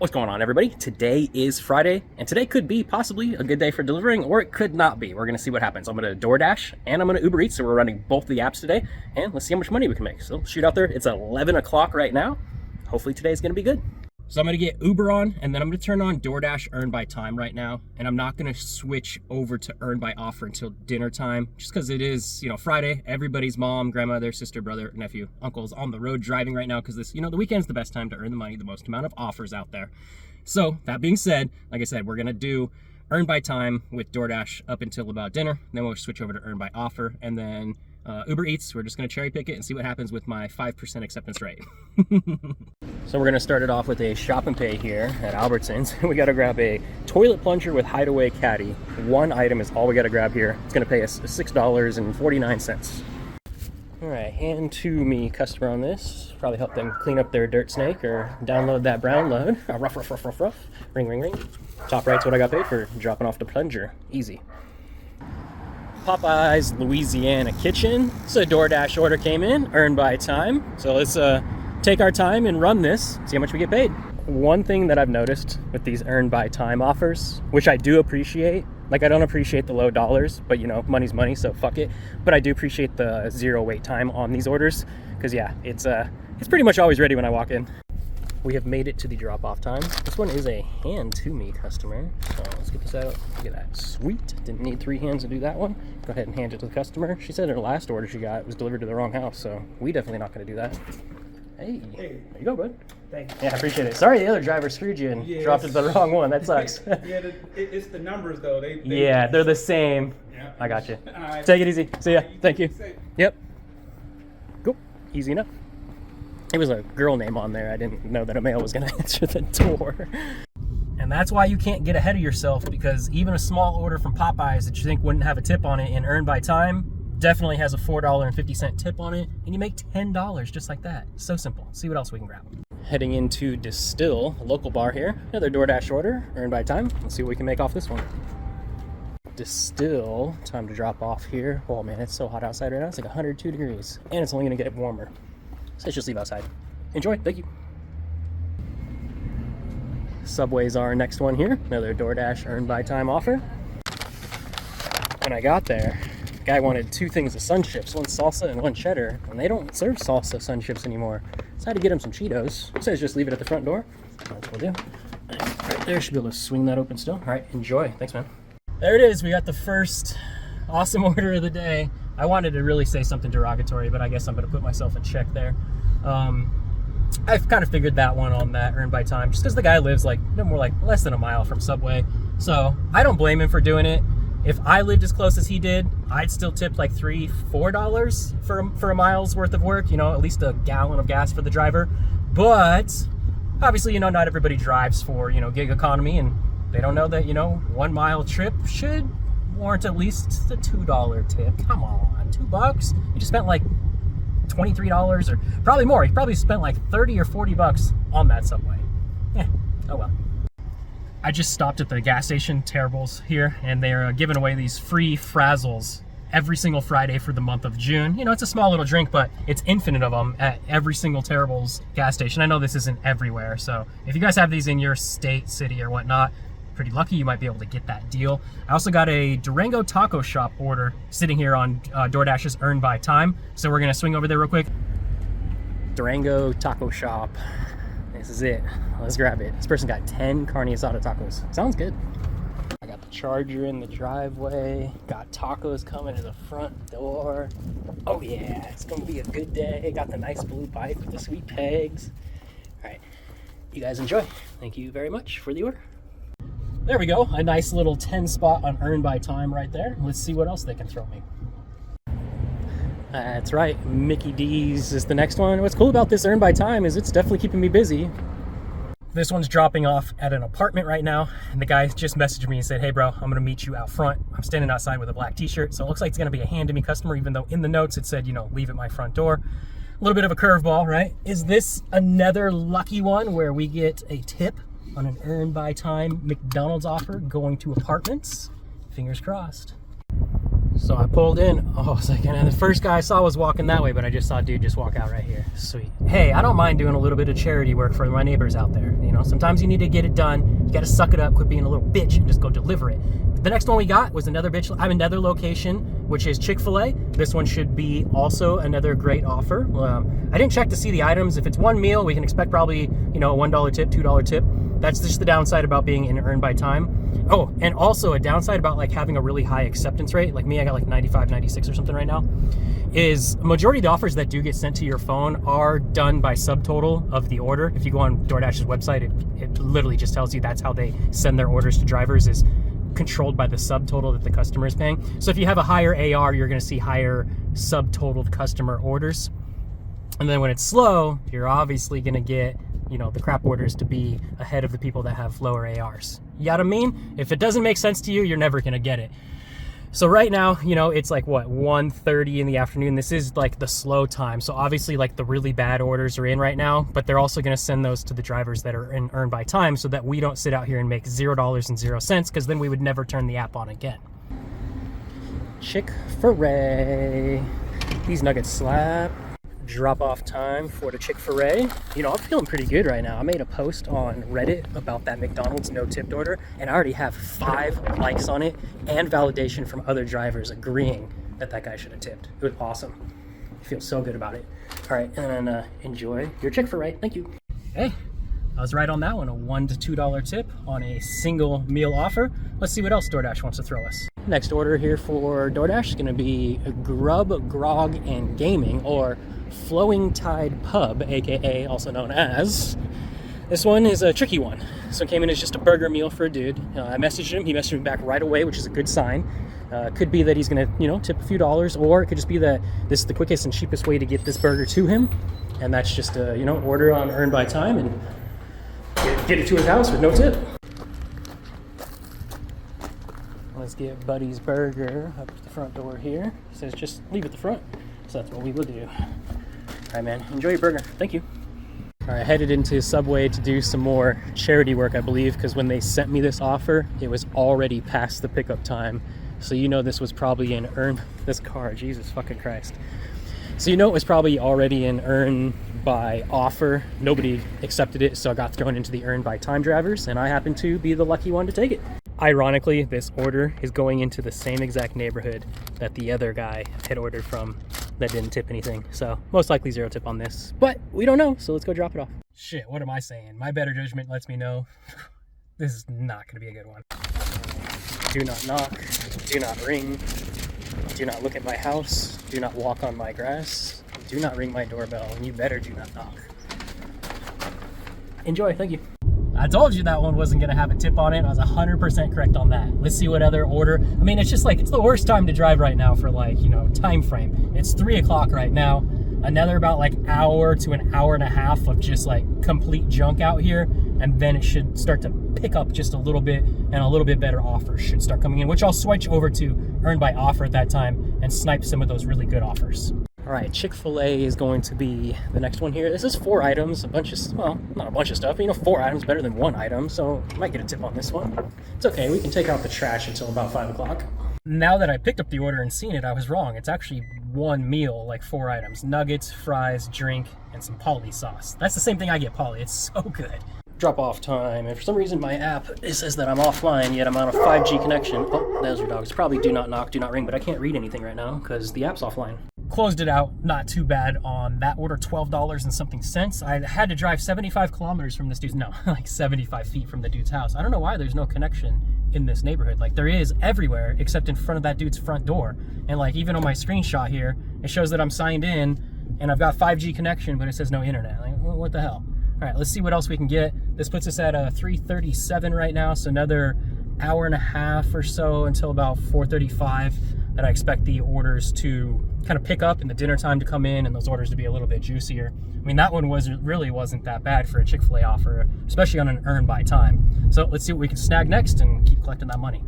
What's going on, everybody? Today is Friday, and today could be possibly a good day for delivering, or it could not be. We're going to see what happens. I'm going to DoorDash, and I'm going to Uber Eats, so we're running both the apps today, and let's see how much money we can make. So shoot out there. It's 11 o'clock right now. Hopefully today's going to be good. So I'm going to get Uber on, and then I'm going to turn on DoorDash Earn by Time right now, and I'm not going to switch over to Earn by Offer until dinner time, just because it is, Friday. Everybody's mom, grandmother, sister, brother, nephew, uncle's on the road driving right now, because this, the weekend's the best time to earn the money, the most amount of offers out there. So that being said, like I said, we're going to do Earn by Time with DoorDash up until about dinner, then we'll switch over to Earn by Offer, and then Uber Eats, we're just going to cherry pick it and see what happens with my 5% acceptance rate. So we're going to start it off with a shop and pay here at Albertsons. We got to grab a toilet plunger with hideaway caddy. One item is all we got to grab here. It's going to pay us $6.49. All right, hand to me customer on this. Probably help them clean up their dirt snake or download that brown load. Rough, rough, rough, rough, rough. Ring, ring, ring. Top right's what I got paid for dropping off the plunger. Easy. Popeye's Louisiana Kitchen. So a DoorDash order came in, Earn by Time. So let's take our time and run this, see how much we get paid. One thing that I've noticed with these Earn by Time offers, which I do appreciate, like I don't appreciate the low dollars, but money's money, so fuck it. But I do appreciate the zero wait time on these orders, because yeah, it's pretty much always ready when I walk in. We have made it to the drop-off time. This one is a hand-to-me customer, so let's get this out. Look at that, sweet. Didn't need 3 hands to do that one. Go ahead and hand it to the customer. She said her last order she got was delivered to the wrong house, so we definitely not gonna do that. Hey, there you go, bud. Thanks. Yeah, I appreciate it. Sorry the other driver screwed you and dropped it to the wrong one. That sucks. Yeah, it's the numbers though. They're the same. Yeah. I got you. Right. Take it easy. See ya. Thank you. Yep. Cool. Easy enough. It was a girl name on there. I didn't know that a male was going to answer the door. And that's why you can't get ahead of yourself, because even a small order from Popeyes that you think wouldn't have a tip on it in Earn by Time definitely has a $4.50 tip on it, and you make $10 just like that. So simple. See what else we can grab. Heading into Distill, a local bar here. Another DoorDash order, Earn by Time. Let's see what we can make off this one. Distill, time to drop off here. Oh man, it's so hot outside right now. It's like 102 degrees, and it's only going to get warmer. So let's just leave outside. Enjoy. Thank you. Subway's our next one here. Another DoorDash Earn by Time offer. When I got there, the guy wanted 2 things of Sun Chips, one salsa and one cheddar, and they don't serve salsa Sun Chips anymore. So I had to get him some Cheetos. It says just leave it at the front door. That's what we'll do. Right there, should be able to swing that open still. All right, enjoy. Thanks, man. There it is. We got the first awesome order of the day. I wanted to really say something derogatory, but I guess I'm going to put myself in check there. I've kind of figured that one on that Earn by Time, just because the guy lives less than a mile from Subway. So I don't blame him for doing it. If I lived as close as he did, I'd still tip like $3, $4 for a mile's worth of work, at least a gallon of gas for the driver. But obviously, not everybody drives for, gig economy, and they don't know that, 1 mile trip should warrant at least a $2 tip. Come on, $2? You just spent like $23 or probably more. You probably spent like 30 or 40 bucks on that Subway. Oh well. I just stopped at the gas station Terribles here, and they're giving away these free Frazzles every single Friday for the month of June. It's a small little drink, but it's infinite of them at every single Terribles gas station. I know this isn't everywhere, so if you guys have these in your state, city, or whatnot, pretty lucky you might be able to get that deal. I also got a Durango Taco Shop order sitting here on DoorDash's Earn by Time, so we're gonna swing over there real quick. Durango Taco Shop, this is it. Let's grab it. This person got 10 carne asada tacos. Sounds good. I got the charger in the driveway, got tacos coming to the front door. Oh yeah, it's gonna be a good day. Got the nice blue bike with the sweet pegs. All right, you guys enjoy. Thank you very much for the order. There we go, a nice little 10 spot on Earn by Time right there. Let's see what else they can throw me. That's right, Mickey D's is the next one. What's cool about this Earn by Time is it's definitely keeping me busy. This one's dropping off at an apartment right now, and the guy just messaged me and said, hey bro, I'm gonna meet you out front. I'm standing outside with a black t-shirt, so it looks like it's gonna be a hand-to-me customer, even though in the notes it said, leave at my front door. A little bit of a curveball, right? Is this another lucky one where we get a tip on an Earn by Time McDonald's offer going to apartments? Fingers crossed. So I pulled in, a second, and the first guy I saw was walking that way, but I just saw a dude just walk out right here. Sweet. Hey, I don't mind doing a little bit of charity work for my neighbors out there. You know, sometimes you need to get it done. You got to suck it up, quit being a little bitch, and just go deliver it. The next one we got was another bitch. I'm another location, which is Chick-fil-A. This one should be also another great offer. I didn't check to see the items. If it's one meal, we can expect probably, you know, a $1 tip, $2 tip. That's just the downside about being in earn by time. Oh, and also a downside about like having a really high acceptance rate. Like me, I got like 95, 96 or something right now. Is majority of the offers that do get sent to your phone are done by subtotal of the order. If you go on DoorDash's website, it literally just tells you that's how they send their orders to drivers, is controlled by the subtotal that the customer is paying. So if you have a higher AR, you're going to see higher subtotaled customer orders. And then when it's slow, you're obviously going to get, you know, the crap orders to be ahead of the people that have lower ARs. You know what I mean? If it doesn't make sense to you, you're never going to get it. So right now, you know, it's like what, 1:30 in the afternoon. This is like the slow time. So obviously like the really bad orders are in right now, but they're also going to send those to the drivers that are in earn by time so that we don't sit out here and make $0.00, because then we would never turn the app on again. Chick-fil-A. These nuggets slap. Drop off time for the Chick-fil-A. You know, I'm feeling pretty good right now. I made a post on Reddit about that McDonald's no tipped order, and I already have 5 likes on it and validation from other drivers agreeing that that guy should have tipped. It was awesome. I feel so good about it. All right, and then enjoy your Chick-fil-A. Thank you. Hey, I was right on that one. A $1 to $2 tip on a single meal offer. Let's see what else DoorDash wants to throw us. Next order here for DoorDash is going to be Grub, Grog, and Gaming, or Flowing Tide Pub, aka also known as. This one is a tricky one. This one came in as just a burger meal for a dude. I messaged him. He messaged me back right away, which is a good sign. Could be that he's going to, you know, tip a few dollars, or it could just be that this is the quickest and cheapest way to get this burger to him, and that's just a, you know, order on earn by time and get it to his house with no tip. Let's get Buddy's Burger up to the front door here. It says just leave at the front, so that's what we will do. All right, man, enjoy your burger. Thank you. All right, headed into Subway to do some more charity work, I believe, because when they sent me this offer, it was already past the pickup time. So you know this was probably an earn, this car, Jesus fucking Christ. So you know it was probably already an earn by offer. Nobody accepted it, so I got thrown into the earn by time drivers, and I happened to be the lucky one to take it. Ironically, this order is going into the same exact neighborhood that the other guy had ordered from that didn't tip anything. So most likely 0 tip on this, but we don't know, so let's go drop it off. Shit, what am I saying? My better judgment lets me know this is not going to be a good one. Do not knock, do not ring, do not look at my house, do not walk on my grass, do not ring my doorbell, and you better do not knock. Enjoy, thank you. I told you that one wasn't going to have a tip on it. I was 100% correct on that. Let's see what other order. I mean, it's just like, it's the worst time to drive right now for, like, you know, time frame. It's 3 o'clock right now. Another about like hour to an hour and a half of just like complete junk out here. And then it should start to pick up just a little bit, and a little bit better offers should start coming in, which I'll switch over to earn by offer at that time and snipe some of those really good offers. All right, Chick-fil-A is going to be the next one here. This is 4 items, a bunch of, well, not a bunch of stuff, but, you know, 4 items better than 1 item, so I might get a tip on this one. It's okay, we can take out the trash until about 5 o'clock. Now that I picked up the order and seen it, I was wrong. It's actually 1 meal, like 4 items. Nuggets, fries, drink, and some Polly sauce. That's the same thing I get, Polly. It's so good. Drop off time, and for some reason my app, it says that I'm offline, yet I'm on a 5G connection. Oh, those are dogs. Probably do not knock, do not ring, but I can't read anything right now because the app's offline. Closed it out, not too bad on that order, $12 and something cents. I had to drive 75 kilometers from this dude's, no, like 75 feet from the dude's house. I don't know why there's no connection in this neighborhood. Like, there is everywhere except in front of that dude's front door. And like, even on my screenshot here, it shows that I'm signed in and I've got 5G connection, but it says no internet. Like, what the hell? All right, let's see what else we can get. This puts us at 3:37 right now, so another hour and a half or so until about 4:35 that I expect the orders to kind of pick up and the dinner time to come in and those orders to be a little bit juicier. I mean, that one really wasn't that bad for a Chick-fil-A offer, especially on an earn by time. So let's see what we can snag next and keep collecting that money.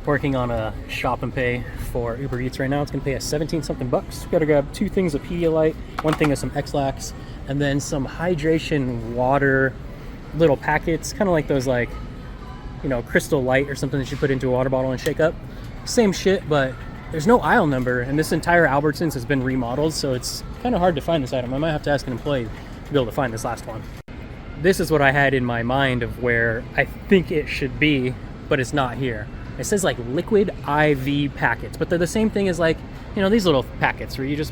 Working on a shop and pay for Uber Eats right now. It's gonna pay us 17 something bucks. We gotta grab 2 things of Pedialyte, 1 thing of some X-Lax, and then some hydration water little packets, kind of like those, like, you know, Crystal Light or something that you put into a water bottle and shake up. Same shit, but there's no aisle number, and this entire Albertsons has been remodeled, so it's kind of hard to find this item. I might have to ask an employee to be able to find this last one. This is what I had in my mind of where I think it should be, but it's not here. It says like liquid IV packets, but they're the same thing as like, you know, these little packets where you just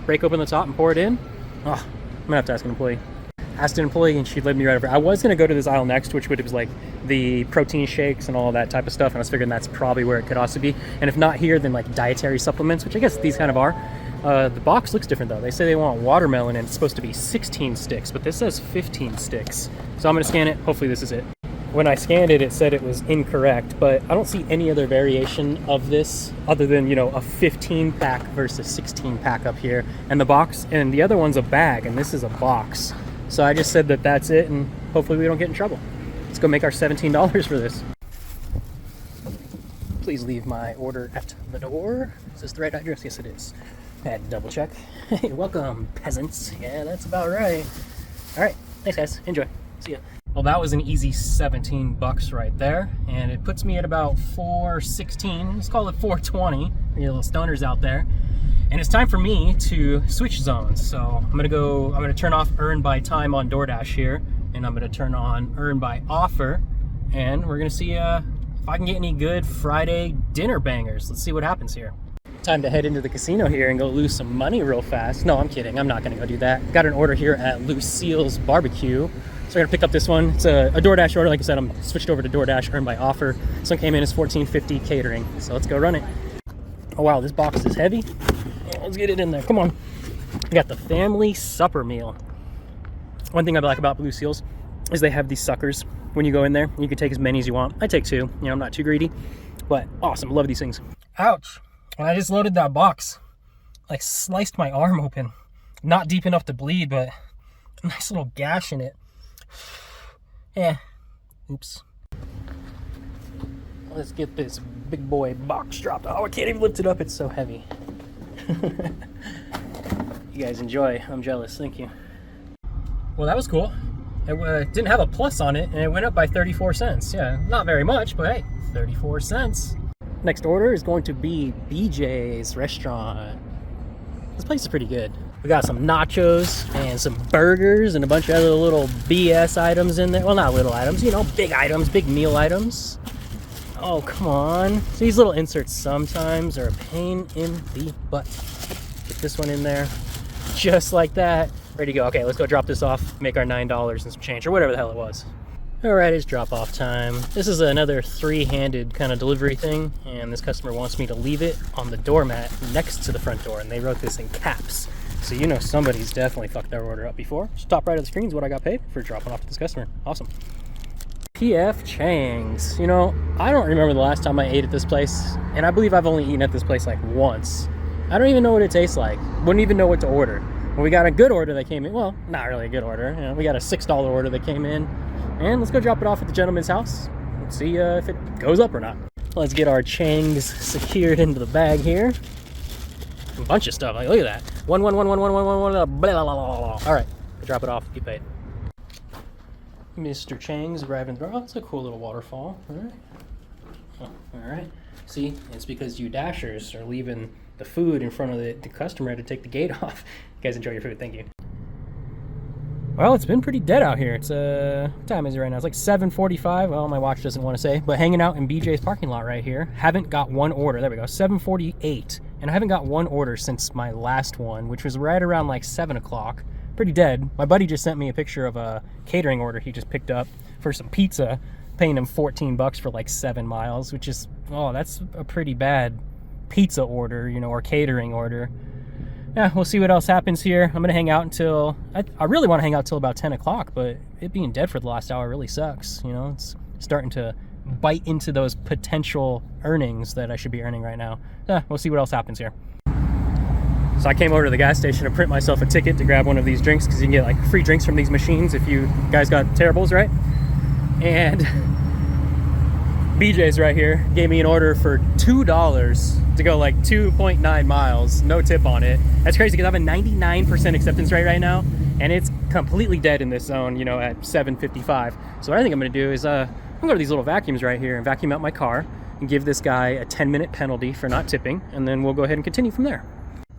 break open the top and pour it in. Oh, I'm gonna have to ask an employee. Asked an employee and she led me right over. I was gonna go to this aisle next, which was like the protein shakes and all that type of stuff, and I was figuring that's probably where it could also be. And if not here, then like dietary supplements, which I guess these kind of are. The box looks different though. They say they want watermelon and it's supposed to be 16 sticks, but this says 15 sticks. So I'm gonna scan it. Hopefully this is it. When I scanned it, it said it was incorrect, but I don't see any other variation of this other than, you know, a 15 pack versus 16 pack up here. And the box, and the other one's a bag, and this is a box. So I just said that that's it, and hopefully we don't get in trouble. Let's go make our $17 for this. Please leave my order at the door. Is this the right address? Yes, it is. I had to double check. Hey, welcome, peasants. Yeah, that's about right. All right, thanks guys, enjoy. See ya. Well, that was an easy 17 bucks right there, and it puts me at about 416. Let's call it 420. You little stoners out there. And it's time for me to switch zones. So I'm gonna turn off Earn by Time on DoorDash here, and I'm gonna turn on Earn by Offer, and we're gonna see if I can get any good Friday dinner bangers. Let's see what happens here. Time to head into the casino here and go lose some money real fast. No, I'm kidding. I'm not gonna go do that. Got an order here at Lucille's Barbecue. So we're gonna pick up this one. It's a DoorDash order. Like I said, I'm switched over to DoorDash, Earn by Offer. This one came in as $14.50 catering. So let's go run it. Oh wow, this box is heavy. Let's get it in there. Come on. We got the family supper meal. One thing I like about Lucille's is they have these suckers. When you go in there, you can take as many as you want. I take 2. You know, I'm not too greedy, but awesome. Love these things. Ouch. When I just loaded that box, like sliced my arm open. Not deep enough to bleed, but a nice little gash in it. Yeah. Oops. Let's get this big boy box dropped. Oh, I can't even lift it up. It's so heavy. You guys enjoy. I'm jealous. Thank you. Well, that was cool. It didn't have a plus on it, and it went up by 34 cents. Yeah, not very much, but hey, 34 cents. Next order is going to be BJ's Restaurant. This place is pretty good. We got some nachos and some burgers and a bunch of other little BS items in there. Well, not little items, you know, big items, big meal items. Oh, come on. So these little inserts sometimes are a pain in the butt. Get this one in there. Just like that. Ready to go. Okay, let's go drop this off, make our $9 and some change, or whatever the hell it was. All right, it's drop off time. This is another 3-handed kind of delivery thing, and this customer wants me to leave it on the doormat next to the front door, and they wrote this in caps. So you know somebody's definitely fucked their order up before. Just top right of the screen is what I got paid for dropping off to this customer. Awesome. P.F. Chang's. You know, I don't remember the last time I ate at this place, and I believe I've only eaten at this place like once. I don't even know what it tastes like. Wouldn't even know what to order. When we got a good order that came in, well, not really a good order. You know, we got a $6 order that came in, and let's go drop it off at the gentleman's house. Let's see if it goes up or not. Let's get our Chang's secured into the bag here. A bunch of stuff. Like, look at that. One, blah, blah, blah, blah. All right, drop it off. Get paid. Mr. Chang's arriving. Oh, that's a cool little waterfall. All right. Oh, all right. See, it's because you dashers are leaving the food in front of the customer to take the gate off. You guys enjoy your food. Thank you. Well, it's been pretty dead out here. It's what time is it right now? It's like 7:45. Well, my watch doesn't want to say, but hanging out in BJ's parking lot right here. Haven't got one order. There we go. 7:48, and I haven't got one order since my last one, which was right around like 7 o'clock. Pretty dead. My buddy just sent me a picture of a catering order he just picked up for some pizza, paying him 14 bucks for like 7 miles, which is, oh, that's a pretty bad pizza order, you know, or catering order. Yeah, we'll see what else happens here. I'm gonna hang out until I really want to hang out till about 10 o'clock, but it being dead for the last hour really sucks. You know, it's starting to bite into those potential earnings that I should be earning right now. Yeah, we'll see what else happens here. So I came over to the gas station to print myself a ticket to grab one of these drinks, because you can get like free drinks from these machines if you guys got terribles, right? And BJ's right here gave me an order for $2 to go like 2.9 miles, no tip on it. That's crazy because I have a 99% acceptance rate right now, and it's completely dead in this zone, you know, at 7:55. So what I think I'm gonna do is I'm gonna go to these little vacuums right here and vacuum out my car, give this guy a 10-minute penalty for not tipping, and then we'll go ahead and continue from there.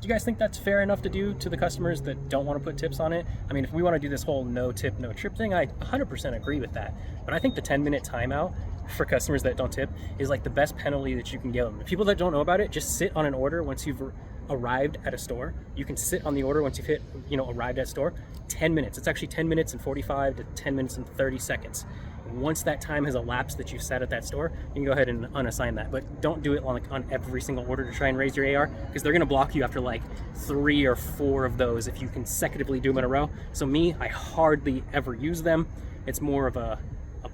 Do you guys think that's fair enough to do to the customers that don't want to put tips on it? I mean, if we want to do this whole no tip, no trip thing, I 100% agree with that. But I think the 10-minute timeout for customers that don't tip is like the best penalty that you can give them. The people that don't know about it, just sit on an order once you've arrived at a store. You can sit on the order once you've hit, arrived at store, 10 minutes. It's actually 10 minutes and 45 to 10 minutes and 30 seconds. Once that time has elapsed that you've sat at that store, you can go ahead and unassign that. But don't do it on every single order to try and raise your AR, because they're going to block you after like 3 or 4 of those if you consecutively do them in a row. So me, I hardly ever use them. It's more of a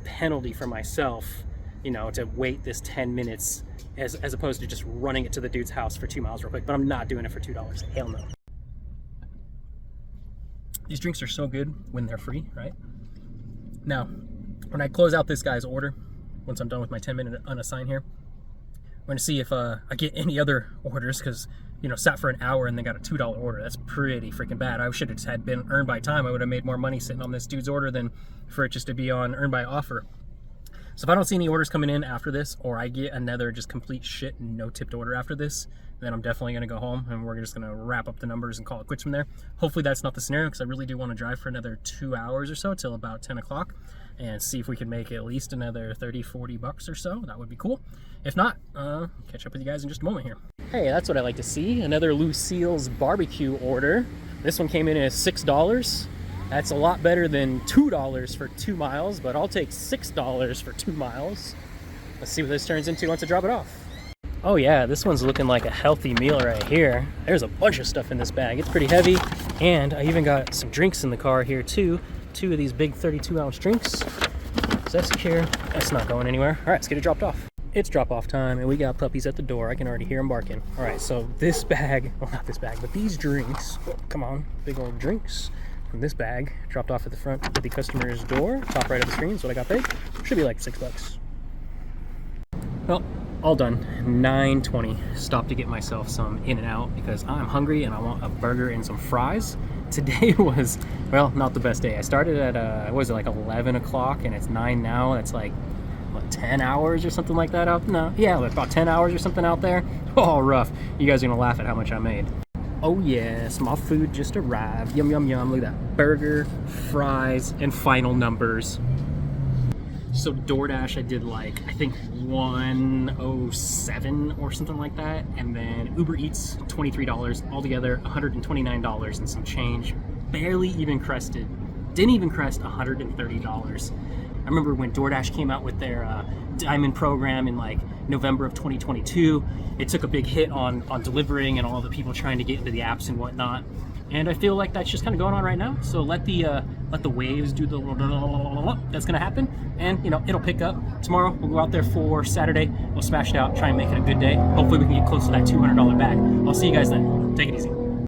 penalty for myself, to wait this 10 minutes as opposed to just running it to the dude's house for 2 miles real quick. But I'm not doing it for $2. Hell no. These drinks are so good when they're free, right? Now, when I close out this guy's order, once I'm done with my 10-minute unassign here, I'm going to see if I get any other orders, because, sat for an hour and then got a $2 order. That's pretty freaking bad. I should have just had been earned by time. I would have made more money sitting on this dude's order than for it just to be on earned by offer. So if I don't see any orders coming in after this, or I get another just complete shit no tipped order after this, then I'm definitely going to go home and we're just going to wrap up the numbers and call it quits from there. Hopefully that's not the scenario, because I really do want to drive for another 2 hours or so till about 10 o'clock and see if we can make at least another 30-40 bucks or so. That would be cool. If not, catch up with you guys in just a moment here. Hey, that's what I like to see. Another Lucille's barbecue order. This one came in at $6. That's a lot better than $2 for 2 miles, but I'll take $6 for 2 miles. Let's see what this turns into once I drop it off. Oh yeah, this one's looking like a healthy meal right here. There's a bunch of stuff in this bag. It's pretty heavy, and I even got some drinks in the car here too. 2 of these big 32-ounce drinks. So that's secure. That's not going anywhere. All right, let's get it dropped off. It's drop-off time, and we got puppies at the door. I can already hear them barking. All right, so this bag, well, not this bag, but these drinks, oh, come on, big old drinks. And this bag dropped off at the front of the customer's door, top right of the screen is what I got paid. Should be like $6. Well, all done. 9:20. Stopped to get myself some In-N-Out because I'm hungry and I want a burger and some fries. Today was, well, not the best day. I started at, what was it, like 11 o'clock, and it's 9 now. That's like, what, 10 hours or something like that out? No, yeah, about 10 hours or something out there. Oh, rough. You guys are gonna laugh at how much I made. Oh yes, my food just arrived. Yum, yum, yum. Look at that. Burger, fries, and final numbers. So DoorDash, I did like, I think 107 or something like that. And then Uber Eats, $23. Altogether, $129 and some change. Barely even crested. Didn't even crest $130. I remember when DoorDash came out with their Diamond program in like November of 2022. It took a big hit on delivering and all the people trying to get into the apps and whatnot. And I feel like that's just kind of going on right now. So let the waves do the that's gonna happen, and it'll pick up. Tomorrow we'll go out there for Saturday. We'll smash it out, try and make it a good day. Hopefully we can get close to that $200 bag. I'll see you guys then. Take it easy.